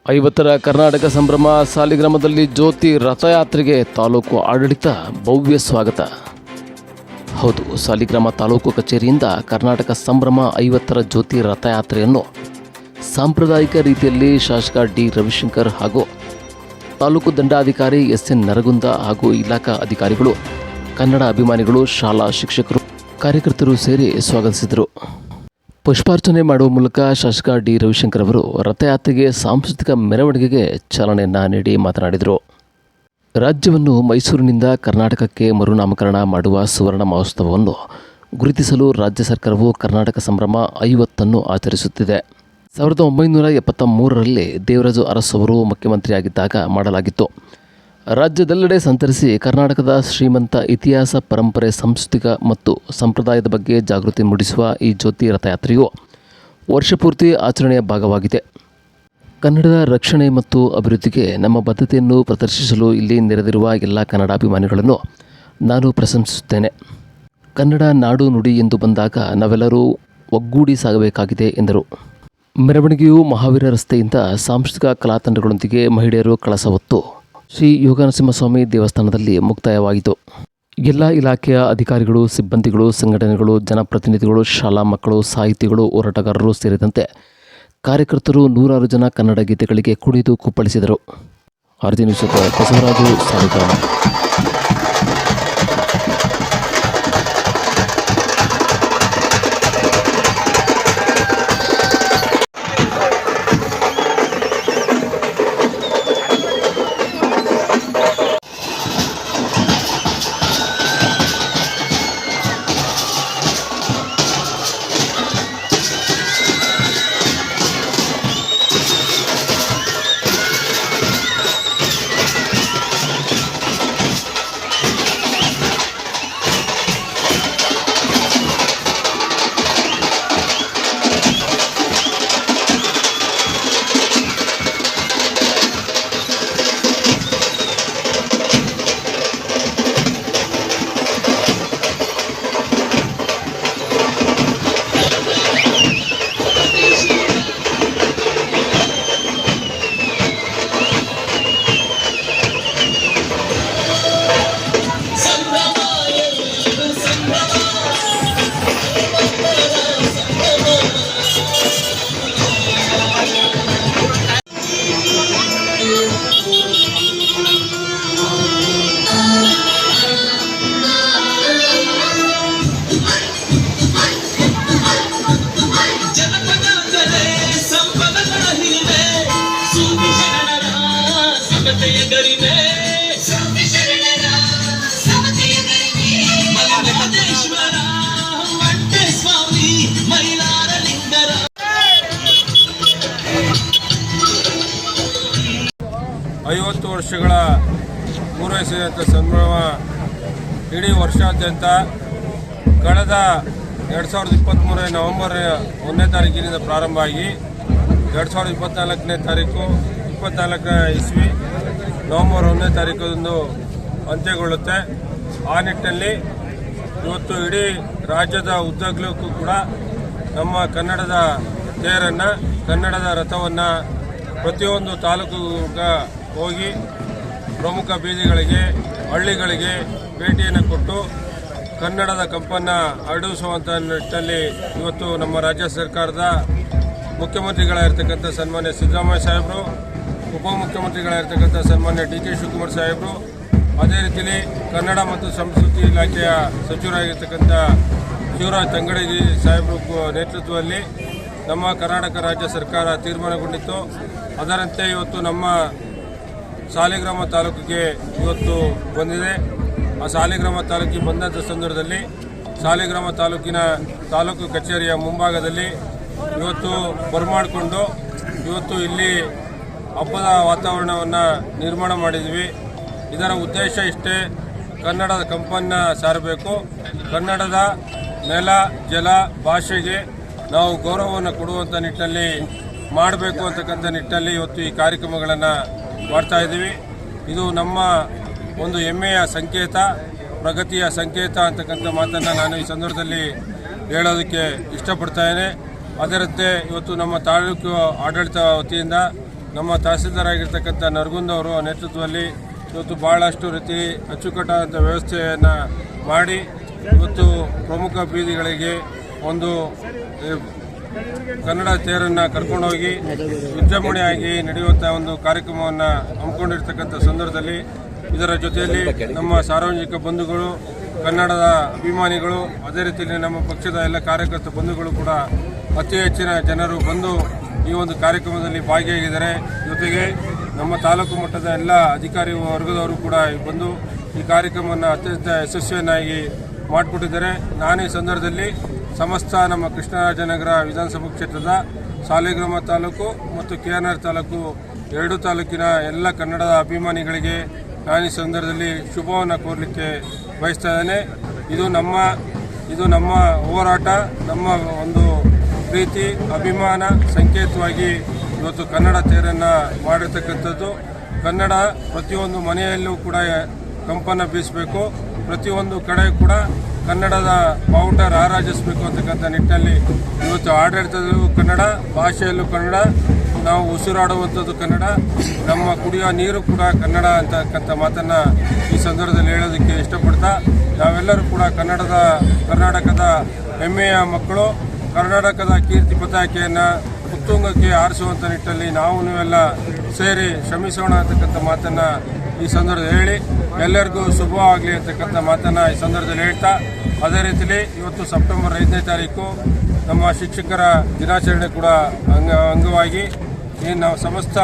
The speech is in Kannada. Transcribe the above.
50ರ ಕರ್ನಾಟಕ ಸಂಭ್ರಮ ಸಾಲಿಗ್ರಾಮದಲ್ಲಿ ಜ್ಯೋತಿ ರಥಯಾತ್ರೆಗೆ ತಾಲೂಕು ಆಡಳಿತ ಭವ್ಯ ಸ್ವಾಗತ. ಹೌದು, ಸಾಲಿಗ್ರಾಮ ತಾಲೂಕು ಕಚೇರಿಯಿಂದ ಕರ್ನಾಟಕ ಸಂಭ್ರಮ 50ರ ಜ್ಯೋತಿ ರಥಯಾತ್ರೆಯನ್ನು ಸಾಂಪ್ರದಾಯಿಕ ರೀತಿಯಲ್ಲಿ ಶಾಸಕ ಡಿ ರವಿಶಂಕರ್ ಹಾಗೂ ತಾಲೂಕು ದಂಡಾಧಿಕಾರಿ ಎಸ್.ಎನ್. ನರಗುಂದ ಹಾಗೂ ಇಲಾಖಾ ಅಧಿಕಾರಿಗಳು, ಕನ್ನಡ ಅಭಿಮಾನಿಗಳು, ಶಾಲಾ ಶಿಕ್ಷಕರು, ಕಾರ್ಯಕರ್ತರು ಸೇರಿ ಸ್ವಾಗತಿಸಿದರು. ಪುಷ್ಪಾರ್ಚನೆ ಮಾಡುವ ಮೂಲಕ ಶಾಸಕ ಡಿ ರವಿಶಂಕರ್ ಅವರು ರಥಯಾತ್ರೆಗೆ ಸಾಂಸ್ಕೃತಿಕ ಮೆರವಣಿಗೆಗೆ ಚಾಲನೆಯನ್ನು ನೀಡಿ ಮಾತನಾಡಿದರು. ರಾಜ್ಯವನ್ನು ಮೈಸೂರಿನಿಂದ ಕರ್ನಾಟಕಕ್ಕೆ ಮರುನಾಮಕರಣ ಮಾಡುವ ಸುವರ್ಣ ಮಹೋತ್ಸವವನ್ನು ಗುರುತಿಸಲು ರಾಜ್ಯ ಸರ್ಕಾರವು ಕರ್ನಾಟಕ ಸಂಭ್ರಮ 50ನ್ನು ಆಚರಿಸುತ್ತಿದೆ. 1973ರಲ್ಲಿ ದೇವರಾಜು ಅರಸು ಅವರು ಮುಖ್ಯಮಂತ್ರಿಯಾಗಿದ್ದಾಗ ಮಾಡಲಾಗಿತ್ತು. ರಾಜ್ಯದೆಲ್ಲೆಡೆ ಸಂಚರಿಸಿ ಕರ್ನಾಟಕದ ಶ್ರೀಮಂತ ಇತಿಹಾಸ, ಪರಂಪರೆ, ಸಾಂಸ್ಕೃತಿಕ ಮತ್ತು ಸಂಪ್ರದಾಯದ ಬಗ್ಗೆ ಜಾಗೃತಿ ಮೂಡಿಸುವ ಈ ಜ್ಯೋತಿ ರಥಯಾತ್ರೆಯು ವರ್ಷಪೂರ್ತಿ ಆಚರಣೆಯ ಭಾಗವಾಗಿದೆ. ಕನ್ನಡದ ರಕ್ಷಣೆ ಮತ್ತು ಅಭಿವೃದ್ಧಿಗೆ ನಮ್ಮ ಬದ್ಧತೆಯನ್ನು ಪ್ರದರ್ಶಿಸಲು ಇಲ್ಲಿ ನೆರೆದಿರುವ ಎಲ್ಲ ಕನ್ನಡಾಭಿಮಾನಿಗಳನ್ನು ನಾನು ಪ್ರಶಂಸಿಸುತ್ತೇನೆ. ಕನ್ನಡ ನಾಡು ನುಡಿ ಎಂದು ಬಂದಾಗ ನಾವೆಲ್ಲರೂ ಒಗ್ಗೂಡಿ ಸಾಗಬೇಕಾಗಿದೆ ಎಂದರು. ಮೆರವಣಿಗೆಯು ಮಹಾವೀರ ರಸ್ತೆಯಿಂದ ಸಾಂಸ್ಕೃತಿಕ ಕಲಾತಂಡಗಳೊಂದಿಗೆ ಮಹಿಳೆಯರು ಕಳಸ ಹೊತ್ತು ಶ್ರೀ ಯೋಗನರಸಿಂಹಸ್ವಾಮಿ ದೇವಸ್ಥಾನದಲ್ಲಿ ಮುಕ್ತಾಯವಾಯಿತು. ಎಲ್ಲ ಇಲಾಖೆಯ ಅಧಿಕಾರಿಗಳು, ಸಿಬ್ಬಂದಿಗಳು, ಸಂಘಟನೆಗಳು, ಜನಪ್ರತಿನಿಧಿಗಳು, ಶಾಲಾ ಮಕ್ಕಳು, ಸಾಹಿತಿಗಳು, ಹೋರಾಟಗಾರರು ಸೇರಿದಂತೆ ಕಾರ್ಯಕರ್ತರು ನೂರಾರು ಜನ ಕನ್ನಡ ಗೀತೆಗಳಿಗೆ ಕುಣಿದು ಕುಪ್ಪಳಿಸಿದರು. ಆರ್ಜಿ ನ್ಯೂಸ್ ಬಸವರಾಜು, ಸಾಲಿಗ್ರಾಮ. ಐವತ್ತು ವರ್ಷಗಳ ಪೂರೈಸಿದಂಥ ಸಂಭ್ರಮ ಇಡೀ ವರ್ಷಾದ್ಯಂತ ಕಳೆದ 2023 ನವೆಂಬರ್ 1ನೇ ತಾರೀಕಿನಿಂದ ಪ್ರಾರಂಭ ಆಗಿ 2024ನೇ ತಾರೀಕು 24ನೇ ಇಸ್ವಿ ನವೆಂಬರ್ 1ನೇ ತಾರೀಕದಂದು ಅಂತ್ಯಗೊಳ್ಳುತ್ತೆ. ಆ ನಿಟ್ಟಿನಲ್ಲಿ ಇವತ್ತು ಇಡೀ ರಾಜ್ಯದ ಉದ್ದಗಲಕ್ಕೂ ಕೂಡ ನಮ್ಮ ಕನ್ನಡದ ತೇರನ್ನು, ಕನ್ನಡದ ರಥವನ್ನು ಪ್ರತಿಯೊಂದು ತಾಲೂಕಿಗೆ ಹೋಗಿ ಪ್ರಮುಖ ಬೀದಿಗಳಿಗೆ, ಹಳ್ಳಿಗಳಿಗೆ ಭೇಟಿಯನ್ನು ಕೊಟ್ಟು ಕನ್ನಡದ ಕಂಪನ್ನು ಹರಡಿಸುವಂಥ ನಿಟ್ಟಿನಲ್ಲಿ ಇವತ್ತು ನಮ್ಮ ರಾಜ್ಯ ಸರ್ಕಾರದ ಮುಖ್ಯಮಂತ್ರಿಗಳಾಗಿರ್ತಕ್ಕಂಥ ಸನ್ಮಾನ್ಯ ಸಿದ್ದರಾಮಯ್ಯ ಸಾಹೇಬರು, ಉಪಮುಖ್ಯಮಂತ್ರಿಗಳಾಗಿರ್ತಕ್ಕಂಥ ಸನ್ಮಾನ್ಯ ಡಿ ಕೆ ಶಿವಕುಮಾರ್ ಸಾಹೇಬರು, ಅದೇ ರೀತಿಯಲ್ಲಿ ಕನ್ನಡ ಮತ್ತು ಸಂಸ್ಕೃತಿ ಇಲಾಖೆಯ ಸಚಿವರಾಗಿರ್ತಕ್ಕಂಥ ಶಿವರಾಜ್ ತಂಗಡಗಿ ಸಾಹೇಬರು ನೇತೃತ್ವದಲ್ಲಿ ನಮ್ಮ ಕರ್ನಾಟಕ ರಾಜ್ಯ ಸರ್ಕಾರ ತೀರ್ಮಾನಗೊಂಡಿತ್ತು. ಅದರಂತೆ ಇವತ್ತು ನಮ್ಮ ಸಾಲಿಗ್ರಾಮ ತಾಲೂಕಿಗೆ ಇವತ್ತು ಬಂದಿದೆ. ಆ ಸಾಲಿಗ್ರಾಮ ತಾಲೂಕಿಗೆ ಬಂದಂಥ ಸಂದರ್ಭದಲ್ಲಿ ಸಾಲಿಗ್ರಾಮ ತಾಲೂಕಿನ ತಾಲೂಕು ಕಚೇರಿಯ ಮುಂಭಾಗದಲ್ಲಿ ಇವತ್ತು ಬರಮಾಡಿಕೊಂಡು ಇವತ್ತು ಇಲ್ಲಿ ಹಬ್ಬದ ವಾತಾವರಣವನ್ನು ನಿರ್ಮಾಣ ಮಾಡಿದ್ವಿ. ಇದರ ಉದ್ದೇಶ ಇಷ್ಟೇ, ಕನ್ನಡದ ಕಂಪನ್ನು ಸಾರಬೇಕು, ಕನ್ನಡದ ನೆಲ, ಜಲ, ಭಾಷೆಗೆ ನಾವು ಗೌರವವನ್ನು ಕೊಡುವಂಥ ನಿಟ್ಟಿನಲ್ಲಿ ಮಾಡಬೇಕು ಅಂತಕ್ಕಂಥ ನಿಟ್ಟಿನಲ್ಲಿ ಇವತ್ತು ಈ ಕಾರ್ಯಕ್ರಮಗಳನ್ನು ಮಾಡ್ತಾ ಇದ್ದೀವಿ. ಇದು ನಮ್ಮ ಒಂದು ಹೆಮ್ಮೆಯ ಸಂಕೇತ, ಪ್ರಗತಿಯ ಸಂಕೇತ ಅಂತಕ್ಕಂಥ ಮಾತನ್ನು ನಾನು ಈ ಸಂದರ್ಭದಲ್ಲಿ ಹೇಳೋದಕ್ಕೆ ಇಷ್ಟಪಡ್ತಾ ಇದ್ದೇನೆ. ಅದರಂತೆ ಇವತ್ತು ನಮ್ಮ ತಾಲೂಕು ಆಡಳಿತ ವತಿಯಿಂದ ನಮ್ಮ ತಹಸೀಲ್ದಾರ್ ಆಗಿರ್ತಕ್ಕಂಥ ನರಗುಂದ್ ಅವರ ನೇತೃತ್ವದಲ್ಲಿ ಇವತ್ತು ಬಹಳಷ್ಟು ರೀತಿ ಅಚ್ಚುಕಟ್ಟಾದ ವ್ಯವಸ್ಥೆಯನ್ನು ಮಾಡಿ ಇವತ್ತು ಪ್ರಮುಖ ಬೀದಿಗಳಿಗೆ ಒಂದು ಕನ್ನಡ ತೇರನ್ನು ಕರ್ಕೊಂಡೋಗಿ ವಿಜೃಂಭಣೆಯಾಗಿ ನಡೆಯುವಂಥ ಒಂದು ಕಾರ್ಯಕ್ರಮವನ್ನು ಹಮ್ಮಿಕೊಂಡಿರ್ತಕ್ಕಂಥ ಸಂದರ್ಭದಲ್ಲಿ ಇದರ ಜೊತೆಯಲ್ಲಿ ನಮ್ಮ ಸಾರ್ವಜನಿಕ ಬಂಧುಗಳು, ಕನ್ನಡದ ಅಭಿಮಾನಿಗಳು, ಅದೇ ರೀತಿಯಲ್ಲಿ ನಮ್ಮ ಪಕ್ಷದ ಎಲ್ಲ ಕಾರ್ಯಕರ್ತ ಬಂಧುಗಳು ಕೂಡ ಅತಿ ಹೆಚ್ಚಿನ ಜನರು ಬಂದು ಈ ಒಂದು ಕಾರ್ಯಕ್ರಮದಲ್ಲಿ ಭಾಗಿಯಾಗಿದ್ದಾರೆ. ಜೊತೆಗೆ ನಮ್ಮ ತಾಲೂಕು ಮಟ್ಟದ ಎಲ್ಲ ಅಧಿಕಾರಿ ವರ್ಗದವರು ಕೂಡ ಬಂದು ಈ ಕಾರ್ಯಕ್ರಮವನ್ನು ಅತ್ಯಂತ ಯಶಸ್ವಿಯನ್ನಾಗಿ ಮಾಡಿಕೊಟ್ಟಿದ್ದಾರೆ. ನಾನು ಈ ಸಂದರ್ಭದಲ್ಲಿ ಸಮಸ್ತ ನಮ್ಮ ಕೃಷ್ಣರಾಜನಗರ ವಿಧಾನಸಭಾ ಕ್ಷೇತ್ರದ ಸಾಲಿಗ್ರಾಮ ತಾಲೂಕು ಮತ್ತು KNR ತಾಲೂಕು ಎರಡೂ ತಾಲೂಕಿನ ಎಲ್ಲ ಕನ್ನಡದ ಅಭಿಮಾನಿಗಳಿಗೆ ನಾನು ಈ ಸಂದರ್ಭದಲ್ಲಿ ಶುಭವನ್ನು ಕೋರಲಿಕ್ಕೆ ಬಯಸ್ತಾ ಇದ್ದೇನೆ. ಇದು ನಮ್ಮ ಹೋರಾಟ, ನಮ್ಮ ಒಂದು ಪ್ರೀತಿ ಅಭಿಮಾನ ಸಂಕೇತವಾಗಿ ಇವತ್ತು ಕನ್ನಡ ತೇರನ್ನು ಮಾಡಿರ್ತಕ್ಕಂಥದ್ದು. ಕನ್ನಡ ಪ್ರತಿಯೊಂದು ಮನೆಯಲ್ಲೂ ಕೂಡ ಕಂಪನ್ನು ಬೀಸಬೇಕು, ಪ್ರತಿಯೊಂದು ಕಡೆ ಕೂಡ ಕನ್ನಡದ ಬಾವುಟ ರಾರಾಜಿಸಬೇಕು ಅಂತಕ್ಕಂಥ ನಿಟ್ಟಿನಲ್ಲಿ ಇವತ್ತು ಆಡಳಿತದಲ್ಲೂ ಕನ್ನಡ, ಭಾಷೆಯಲ್ಲೂ ಕನ್ನಡ, ನಾವು ಉಸಿರಾಡುವಂಥದ್ದು ಕನ್ನಡ, ನಮ್ಮ ಕುಡಿಯುವ ನೀರು ಕೂಡ ಕನ್ನಡ ಅಂತಕ್ಕಂಥ ಮಾತನ್ನು ಈ ಸಂದರ್ಭದಲ್ಲಿ ಹೇಳೋದಕ್ಕೆ ಇಷ್ಟಪಡ್ತಾ, ನಾವೆಲ್ಲರೂ ಕೂಡ ಕರ್ನಾಟಕದ ಹೆಮ್ಮೆಯ ಮಕ್ಕಳು, ಕರ್ನಾಟಕದ ಕೀರ್ತಿ ಪತಾಕೆಯನ್ನು ಉತ್ತುಂಗಕ್ಕೆ ಆರಿಸುವಂಥ ನಿಟ್ಟಿನಲ್ಲಿ ನೀವೆಲ್ಲ ಸೇರಿ ಶ್ರಮಿಸೋಣ ಅಂತಕ್ಕಂಥ ಮಾತನ್ನು ಈ ಸಂದರ್ಭದಲ್ಲಿ ಹೇಳಿ ಎಲ್ಲರಿಗೂ ಶುಭವಾಗಲಿ ಅಂತಕ್ಕಂಥ ಮಾತನ್ನು ಈ ಸಂದರ್ಭದಲ್ಲಿ ಹೇಳ್ತಾ, ಅದೇ ರೀತಿಯಲ್ಲಿ ಇವತ್ತು ಸೆಪ್ಟೆಂಬರ್ 5ನೇ ತಾರೀಕು ನಮ್ಮ ಶಿಕ್ಷಕರ ದಿನಾಚರಣೆ ಕೂಡ ಅಂಗವಾಗಿ ನಾವು ಸಮಸ್ತ